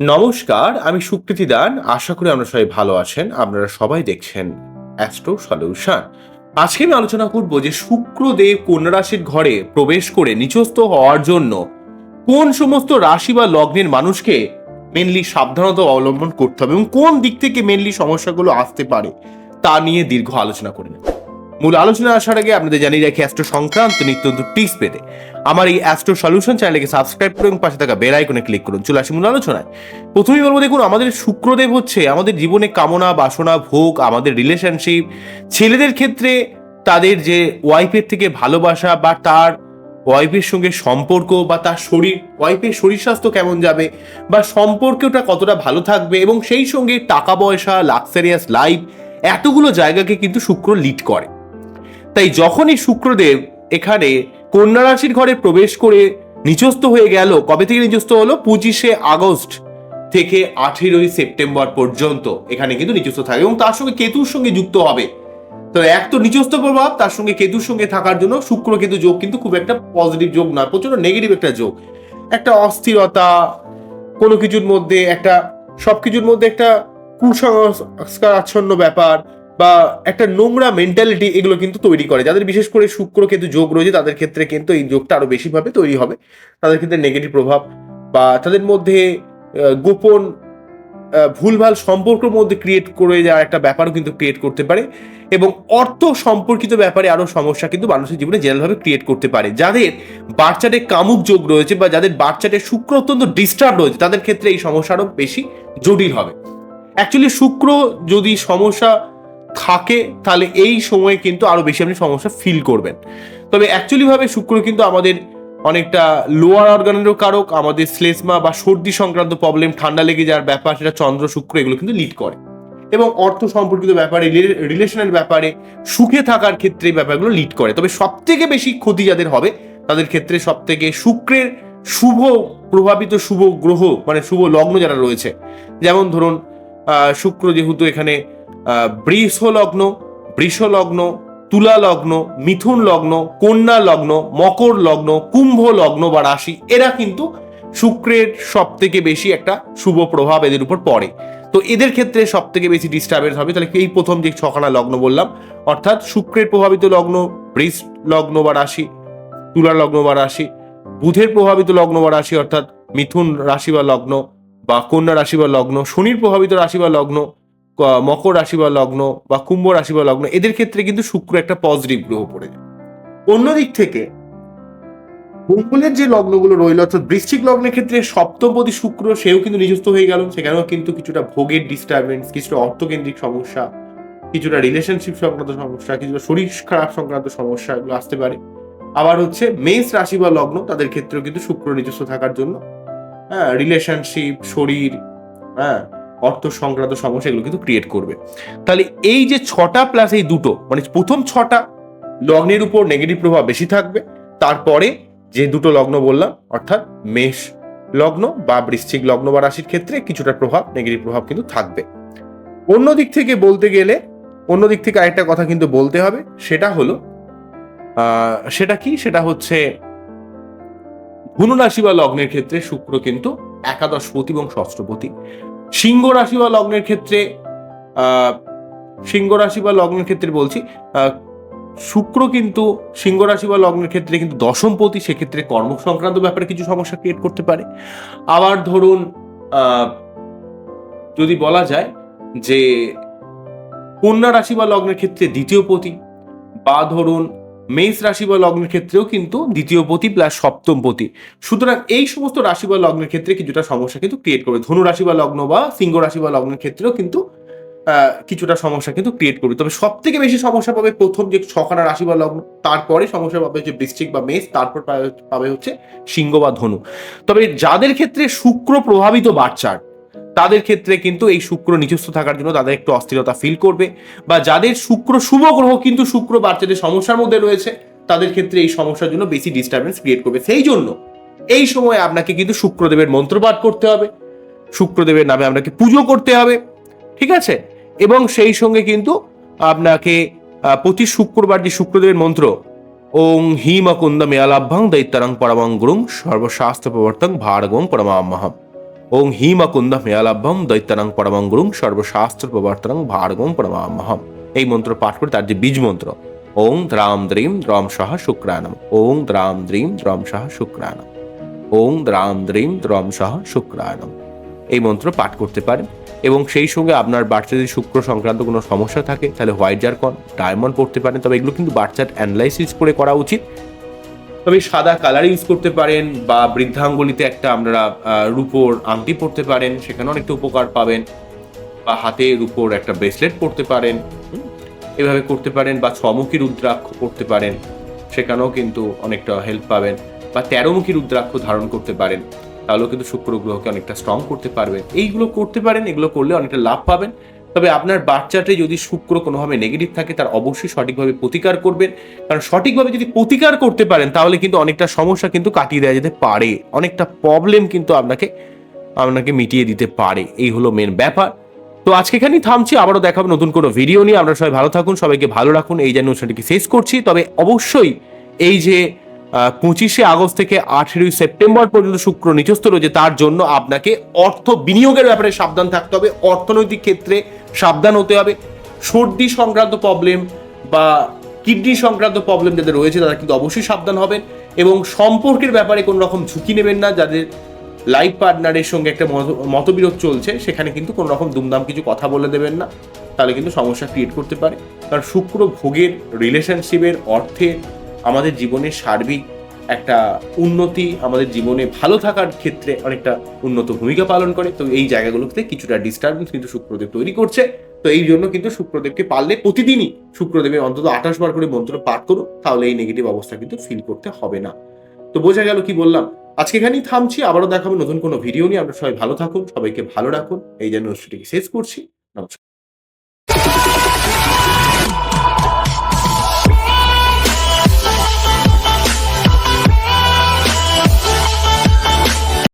নমস্কার, আমি সুকৃতি দান। আশা করি আমরা সবাই ভালো আছেন। আপনারা সবাই দেখছেন অ্যাস্ট্রো সলিউশন। আজকে আমি আলোচনা করব যে শুক্রদেব কন্যা রাশির ঘরে প্রবেশ করে নিচস্থ হওয়ার জন্য কোন সমস্ত রাশি বা লগ্নের মানুষকে মেনলি সাবধানতা অবলম্বন করতে হবে এবং কোন দিক থেকে মেনলি সমস্যাগুলো আসতে পারে তা নিয়ে দীর্ঘ আলোচনা করে নেব। মূল আলোচনা আসার আগে আপনাদের জানিয়ে রাখি অ্যাস্ট্রো সংক্রান্ত নিত্য নতুন টিপস পেতে আমার এই অ্যাস্ট্রো সলিউশন চ্যানেলকে সাবস্ক্রাইব করুন, পাশে থাকা বেল আইকনে ক্লিক করুন। চলে আসি মূল আলোচনায়। প্রথমেই বলবো, দেখুন, আমাদের শুক্রদেব হচ্ছে আমাদের জীবনে কামনা, বাসনা, ভোগ, আমাদের রিলেশনশিপ, ছেলেদের ক্ষেত্রে তাদের যে ওয়াইফের থেকে ভালোবাসা বা তার ওয়াইফের সঙ্গে সম্পর্ক বা তার ওয়াইফের শরীর স্বাস্থ্য কেমন যাবে বা সম্পর্কটা কতটা ভালো থাকবে এবং সেই সঙ্গে টাকা পয়সা, লাক্সারিয়াস লাইফ, এতগুলো জায়গাকে কিন্তু শুক্র লিড করে। তাই যখনই শুক্রদেব এখানে কন্যা রাশির ঘরে প্রবেশ করে নিচস্থ হয়ে গেল, কবে থেকে নিচস্থ হলো? 25 আগস্ট থেকে 18 সেপ্টেম্বর পর্যন্ত এখানে কিন্তু নিচস্থ থাকে এবং তার সঙ্গে কেতুর সঙ্গে যুক্ত হবে। তো এক তো নিচস্থ প্রভাব, তার সঙ্গে কেতুর সঙ্গে থাকার জন্য শুক্র কেতু যোগ কিন্তু খুব একটা পজিটিভ যোগ নয়, প্রচন্ড নেগেটিভ একটা যোগ। একটা অস্থিরতা, কোনো কিছুর মধ্যে একটা, সবকিছুর মধ্যে একটা কুসংস্কার আচ্ছন্ন ব্যাপার বা একটা নোংরা মেন্টালিটি, এগুলো কিন্তু তৈরি করে। যাদের বিশেষ করে শুক্র কেতু যোগ রয়েছে তাদের ক্ষেত্রে কিন্তু এই যোগটা আরো বেশিভাবে তৈরি হবে। তাদের ক্ষেত্রে নেগেটিভ প্রভাব বা তাদের মধ্যে গোপন ভুলভাল সম্পর্কের মধ্যে ক্রিয়েট করে যাওয়ার একটা ব্যাপারও কিন্তু ক্রিয়েট করতে পারে এবং অর্থ সম্পর্কিত ব্যাপারে আরো সমস্যা কিন্তু মানুষের জীবনে জেনারেলভাবে ক্রিয়েট করতে পারে। যাদের বাচ্চাটে কামুক যোগ রয়েছে বা যাদের বাচ্চাটে শুক্র অত্যন্ত ডিস্টার্ব রয়েছে তাদের ক্ষেত্রে এই সমস্যা আরো বেশি জটিল হবে। অ্যাকচুয়ালি শুক্র যদি সমস্যা থাকে তাহলে এই সময়ে কিন্তু আরো বেশি আপনি সমস্যা ফিল করবেন। তবে অ্যাকচুয়ালি ভাবে শুক্র কিন্তু আমাদের অনেকটা লোয়ার অর্গানেরও কারক, আমাদের শ্লেষ্মা বা সর্দি সংক্রান্ত প্রবলেম, ঠান্ডা লেগে যাওয়ার ব্যাপার, সেটা চন্দ্র শুক্র এগুলো কিন্তু লিড করে এবং অর্থ সম্পর্কিত ব্যাপারে, রিলেশনের ব্যাপারে, সুখে থাকার ক্ষেত্রে এই ব্যাপারগুলো লিড করে। তবে সব থেকে বেশি ক্ষতি যাদের হবে তাদের ক্ষেত্রে সব থেকে শুক্রের শুভ প্রভাবিত শুভ গ্রহ মানে শুভ লগ্ন যারা রয়েছে, যেমন ধরুন শুক্র যেহেতু এখানে বৃষ লগ্ন, বৃষ লগ্ন, তুলা লগ্ন, মিথুন লগ্ন, কন্যা লগ্ন, মকর লগ্ন, কুম্ভ লগ্ন বা রাশি, এরা কিন্তু শুক্রের সব থেকে বেশি একটা শুভ প্রভাব এদের উপর পড়ে। তো এদের ক্ষেত্রে সব থেকে বেশি ডিস্টার্বেন্স হবে। তাহলে এই প্রথম যে ছখানা লগ্ন বললাম, অর্থাৎ শুক্রের প্রভাবিত লগ্ন বৃষ লগ্ন বা রাশি, তুলা লগ্ন বা রাশি, বুধের প্রভাবিত লগ্ন বা রাশি অর্থাৎ মিথুন রাশি বা লগ্ন বা কন্যা রাশি বা লগ্ন, শনির প্রভাবিত রাশি বা লগ্ন মকর রাশি বা লগ্ন বা কুম্ভ রাশি বা লগ্ন, এদের ক্ষেত্রে কিন্তু শুক্র একটা পজিটিভ গ্রহ পড়ে যায়। অন্যদিক থেকে মঙ্গলের যে লগ্নগুলো রইল, অর্থাৎ বৃশ্চিক লগ্নের ক্ষেত্রে সপ্তমপতি শুক্র, সেও কিন্তু নিজস্ব হয়ে গেল। সেখানেও কিন্তু কিছুটা ভোগের ডিস্টারবেন্স, কিছুটা অর্থকেন্দ্রিক সমস্যা, কিছুটা রিলেশনশিপ সংক্রান্ত সমস্যা, কিছুটা শরীর খারাপ সংক্রান্ত সমস্যা এগুলো আসতে পারে। আবার হচ্ছে মেষ রাশি বা লগ্ন, তাদের ক্ষেত্রেও কিন্তু শুক্র নিজস্ব থাকার জন্য রিলেশনশিপ, শরীর, অর্থ সংক্রান্ত সমস্যা এগুলো কিন্তু ক্রিয়েট করবে। তাহলে এই যে 6টা প্লাস এই দুটো, মানে প্রথম 6টা লগ্নের উপর নেগেটিভ প্রভাব বেশি থাকবে, তারপরে যে দুটো লগ্ন বললাম অর্থাৎ মেষ লগ্ন বা বৃশ্চিক লগ্ন বা রাশির ক্ষেত্রে কিছুটা প্রভাব, নেগেটিভ প্রভাব কিন্তু থাকবে। অন্যদিক থেকে বলতে গেলে, অন্যদিক থেকে আরেকটা কথা কিন্তু বলতে হবে, সেটা হলো সেটা কি, সেটা হচ্ছে ধনু রাশি বা লগ্নের ক্ষেত্রে শুক্র কিন্তু একাদশপতি এবং ষষ্ঠপতি। সিংহ রাশি বা লগ্নের ক্ষেত্রে সিংহ রাশি বা লগ্নের ক্ষেত্রে বলছি, শুক্র কিন্তু সিংহ রাশি বা লগ্নের ক্ষেত্রে কিন্তু দশমপতি, সেক্ষেত্রে কর্ম সংক্রান্ত ব্যাপারে কিছু সমস্যা ক্রিয়েট করতে পারে। আবার ধরুন যদি বলা যায় যে কন্যা রাশি বা লগ্নের ক্ষেত্রে দ্বিতীয়পতি, বা ধরুন মেষ রাশি বা লগ্নের ক্ষেত্রেও কিন্তু দ্বিতীয়পতি প্লাস সপ্তমপতি। সুতরাং এই সমস্ত রাশি বা লগ্নের ক্ষেত্রে কিছুটা সমস্যা কিন্তু ক্রিয়েট করবে। ধনু রাশি বা লগ্ন বা সিংহ রাশি বা লগ্নের ক্ষেত্রেও কিন্তু কিছুটা সমস্যা কিন্তু ক্রিয়েট করবে। তবে সব থেকে বেশি সমস্যা পাবে প্রথম যে 6খানা রাশি বা লগ্ন, তারপরে সমস্যা পাবে যে বৃশ্চিক বা মেষ, তারপর পাবে হচ্ছে সিংহ বা ধনু। তবে যাদের ক্ষেত্রে শুক্র প্রভাবিত বাচ্চার, তাদের ক্ষেত্রে কিন্তু এই শুক্র নিজস্ব থাকার জন্য তাদের একটু অস্থিরতা ফিল করবে, বা যাদের শুক্র শুভ গ্রহ কিন্তু শুক্র বাচ্চাদের সমস্যার মধ্যে রয়েছে, তাদের ক্ষেত্রে এই সমস্যার জন্য বেশি ডিস্টারবেন্স ক্রিয়েট করবে। সেই জন্য এই সময় আপনাকে কিন্তু শুক্রদেবের মন্ত্রপাঠ করতে হবে, শুক্রদেবের নামে আপনাকে পুজো করতে হবে, ঠিক আছে? এবং সেই সঙ্গে কিন্তু আপনাকে প্রতি শুক্রবার যে শুক্রদেবের মন্ত্র, ওং হিমকুন্দ মেয়ালাভ্যাং দৈত্যারাং পরমাং গুরুং সর্বশাস্ত্র প্রবর্তং ভার্গবং পরমাম্মহম, ওং হিমকুন্দ মেয়ালাভ্যম দৈত্যানাং পরমঙ্গুরুং সর্বশাস্ত্র প্রবর্তনং ভার্গং পরমামহম। এই মন্ত্র পাঠ করে তার যে বীজ মন্ত্র ওং দ্রাম দ্রিম দ্রম সহ শুক্রাণম, ওং দ্রাম দ্রিম দ্রম সহ শুক্রাণম, ওং দ্রাম দ্রিম দ্রম সহ শুক্রাণম, এই মন্ত্র পাঠ করতে পারেন। এবং সেই সঙ্গে আপনার বাচ্চা যদি শুক্র সংক্রান্ত কোনো সমস্যা থাকে তাহলে হোয়াইট জারকন, ডায়মন্ড পড়তে পারেন। তবে এগুলো কিন্তু বাচ্চার অ্যানালাইসিস করে করা উচিত। তবে সাদা কালার ইউজ করতে পারেন, বা বৃদ্ধাঙ্গুলিতে একটা আপনারা রূপোর আংটি পরতে পারেন, সেখানে অনেকটা উপকার পাবেন। বা হাতে রূপোর একটা ব্রেসলেট পরতে পারেন, এভাবে করতে পারেন। বা ছমুখী রুদ্রাক্ষ পরতে পারেন, সেখানেও কিন্তু অনেকটা হেল্প পাবেন। বা 13মুখী রুদ্রাক্ষ ধারণ করতে পারেন, তাহলেও কিন্তু শুক্র গ্রহকে অনেকটা স্ট্রং করতে পারবেন। এইগুলো করতে পারেন, এগুলো করলে অনেকটা লাভ পাবেন। তবে আপনার বাচ্চাটি যদি শুক্র কোনোভাবে নেগেটিভ থাকে তার অবশ্যই সঠিকভাবে প্রতিকার করবেন। কারণ সঠিকভাবে যদি প্রতিকার করতে পারেন তাহলে কিন্তু অনেকটা সমস্যা কিন্তু কাটিয়ে দেওয়া যেতে পারে, অনেকটা প্রবলেম কিন্তু আপনাকে মিটিয়ে দিতে পারে। এই হলো মেন ব্যাপার। তো আজকে এখানেই থামছি, আবারও দেখাবো নতুন কোনো ভিডিও নিয়ে। আপনারা সবাই ভালো থাকুন, সবাইকে ভালো রাখুন, এই যে অনুষ্ঠানটিকে শেষ করছি। তবে অবশ্যই এই যে 25শে আগস্ট থেকে 18ই সেপ্টেম্বর পর্যন্ত শুক্র নিচস্থ রয়েছে, তার জন্য আপনাকে অর্থ বিনিয়োগের ব্যাপারে সাবধান থাকতে হবে, অর্থনৈতিক ক্ষেত্রে সাবধান হতে হবে। সর্দি সংক্রান্ত প্রবলেম বা কিডনি সংক্রান্ত প্রবলেম যাদের রয়েছে তারা কিন্তু অবশ্যই সাবধান হবেন। এবং সম্পর্কের ব্যাপারে কোনো রকম ঝুঁকি নেবেন না। যাদের লাইফ পার্টনারের সঙ্গে একটা মতবিরোধ চলছে সেখানে কিন্তু কোনো রকম দুমদাম কিছু কথা বলে দেবেন না, তাহলে কিন্তু সমস্যা ক্রিয়েট করতে পারে। কারণ শুক্র ভোগের, রিলেশনশিপের, অর্থের, আমাদের জীবনের সার্বিক একটা উন্নতি, আমাদের জীবনে ভালো থাকার ক্ষেত্রে অনেকটা উন্নত ভূমিকা পালন করে। তো এই জায়গাগুলোতে কিছুটা ডিস্টারবেন্স কিন্তু শুক্রদেব তৈরি করছে। তো এই জন্য কিন্তু শুক্রদেবকে পারলে প্রতিদিনই শুক্রদেবের অন্তত 28 বার করে মন্ত্র পাঠ করুন, তাহলে এই নেগেটিভ অবস্থা কিন্তু ফিল করতে হবে না। তো বোঝা গেল কি বললাম। আজকে এখানেই থামছি, আবারও দেখাবো নতুন কোনো ভিডিও নিয়ে। আপনারা সবাই ভালো থাকুন, সবাইকে ভালো রাখুন, এই জন্য শেষ করছি। নমস্কার।